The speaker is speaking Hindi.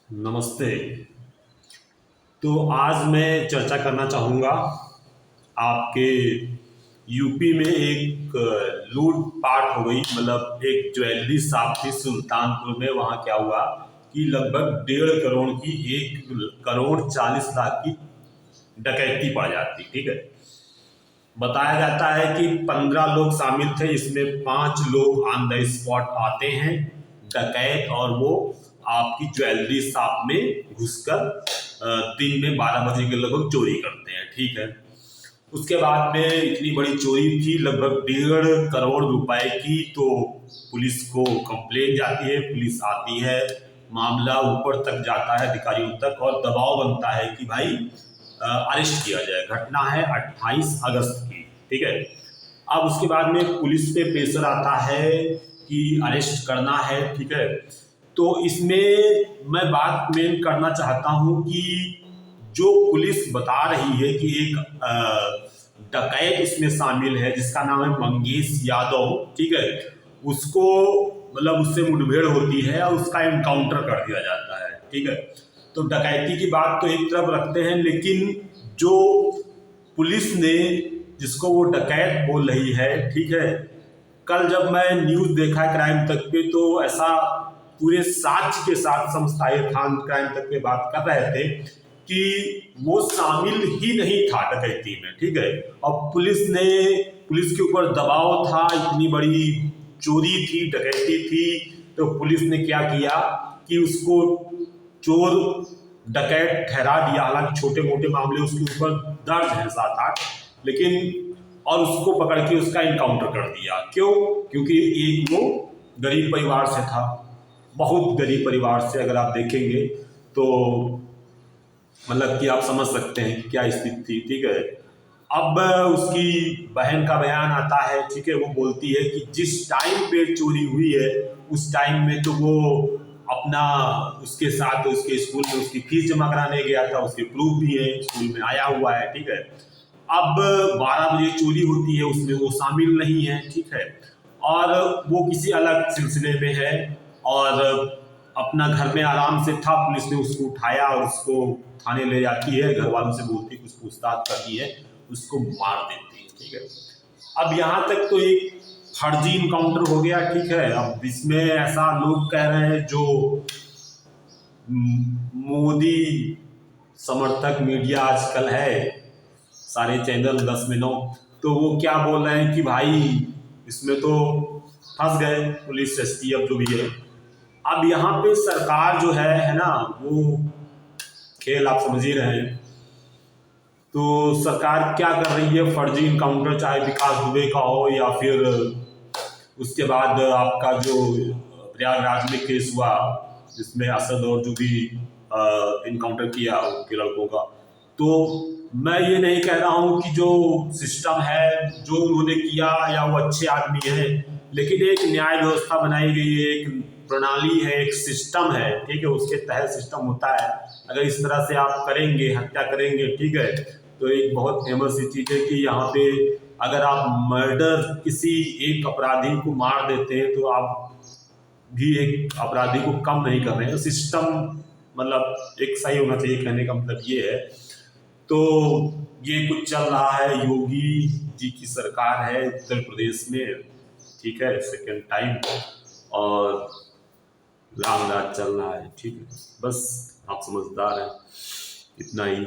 नमस्ते। तो आज मैं चर्चा करना चाहूँगा आपके यूपी में एक लूट पाट हो गई। मतलब एक ज्वेलरी शॉप थी सुल्तानपुर में। वहाँ क्या हुआ कि लगभग 1.5 करोड़ की 1,40,00,000 की डकैती पड़ जाती। ठीक है। बताया जाता है कि 15 लोग शामिल थे। इसमें 5 लोग ऑन द स्पॉट आते हैं डकैत, और वो आपकी ज्वेलरी शॉप में घुसकर दिन में 12 बजे के लगभग चोरी करते हैं। ठीक है। उसके बाद में इतनी बड़ी चोरी थी लगभग 1.5 करोड़ रुपए की। तो पुलिस को कंप्लेन जाती है, पुलिस आती है, मामला ऊपर तक जाता है अधिकारियों तक, और दबाव बनता है कि भाई अरेस्ट किया जाए। घटना है 28 अगस्त की। ठीक है। अब उसके बाद में पुलिस पे प्रेशर आता है कि अरेस्ट करना है। ठीक है। तो इसमें मैं बात मेन करना चाहता हूं कि जो पुलिस बता रही है कि एक डकैत इसमें शामिल है जिसका नाम है मंगेश यादव। ठीक है। उसको मतलब उससे मुठभेड़ होती है और उसका एनकाउंटर कर दिया जाता है। ठीक है। तो डकैती की बात तो एक तरफ रखते हैं, लेकिन जो पुलिस ने जिसको वो डकैत बोल रही है, ठीक है, कल जब मैं न्यूज देखा क्राइम तक पे तो ऐसा पूरे साक्ष्य के साथ संस्थाई खान क्राइम तक पे बात कर रहे थे कि वो शामिल ही नहीं था डकैती में। ठीक है। और पुलिस के ऊपर दबाव था, इतनी बड़ी चोरी थी, डकैती थी, तो पुलिस ने क्या किया कि उसको चोर डकैत ठहरा दिया। हालांकि छोटे मोटे मामले उसके ऊपर दर्ज है 7-8, लेकिन और उसको पकड़ के उसका इनकाउंटर कर दिया। क्यों? क्योंकि एक वो गरीब परिवार से था, बहुत गरीब परिवार से। अगर आप देखेंगे तो मतलब कि आप समझ सकते हैं कि क्या स्थिति थी। ठीक है। अब उसकी बहन का बयान आता है। ठीक है। वो बोलती है कि जिस टाइम पे चोरी हुई है उस टाइम में तो वो अपना उसके साथ उसके स्कूल में उसकी फीस जमा कराने गया था। उसके प्रूफ भी है, स्कूल में आया हुआ है। ठीक है। अब 12 बजे चोरी होती है, उसमें वो शामिल नहीं है। ठीक है। और वो किसी अलग सिलसिले में है और अपना घर में आराम से था। पुलिस ने उसको उठाया और उसको थाने ले जाती है, घर वालों से बोलती है, कुछ पूछताछ करती है, उसको मार देती है। ठीक है। अब यहाँ तक तो एक फर्जी इनकाउंटर हो गया। ठीक है। अब इसमें ऐसा लोग कह रहे हैं जो मोदी समर्थक मीडिया आजकल है, सारे चैनल 10 में 9, तो वो क्या बोल रहे हैं कि भाई इसमें तो फंस गए पुलिस एसटीएफ जो भी है। अब यहाँ पे सरकार जो है ना, वो खेल आप समझ ही रहे हैं। तो सरकार क्या कर रही है, फर्जी इनकाउंटर, चाहे विकास दुबे का हो या फिर उसके बाद आपका जो प्रयागराज में केस हुआ जिसमें असद और जो भी इनकाउंटर किया उनके लड़कों का, तो मैं ये नहीं कह रहा हूँ कि जो सिस्टम है जो उन्होंने किया या वो अच्छे आदमी हैं, लेकिन एक न्याय व्यवस्था बनाई गई है, एक प्रणाली है, एक सिस्टम है। ठीक है। उसके तहत सिस्टम होता है। अगर इस तरह से आप करेंगे, हत्या करेंगे, ठीक है, तो एक बहुत फेमस सी चीज़ है कि यहाँ पे अगर आप मर्डर किसी एक अपराधी को मार देते हैं तो आप भी एक अपराधी को कम नहीं कर रहे हैं। सिस्टम मतलब एक सही होना चाहिए, कहने का मतलब ये है। तो ये कुछ चल रहा है, योगी जी की सरकार है उत्तर प्रदेश में। ठीक है। सेकेंड टाइम, और राम राज चल रहा है। ठीक है। बस आप समझदार हैं, इतना ही।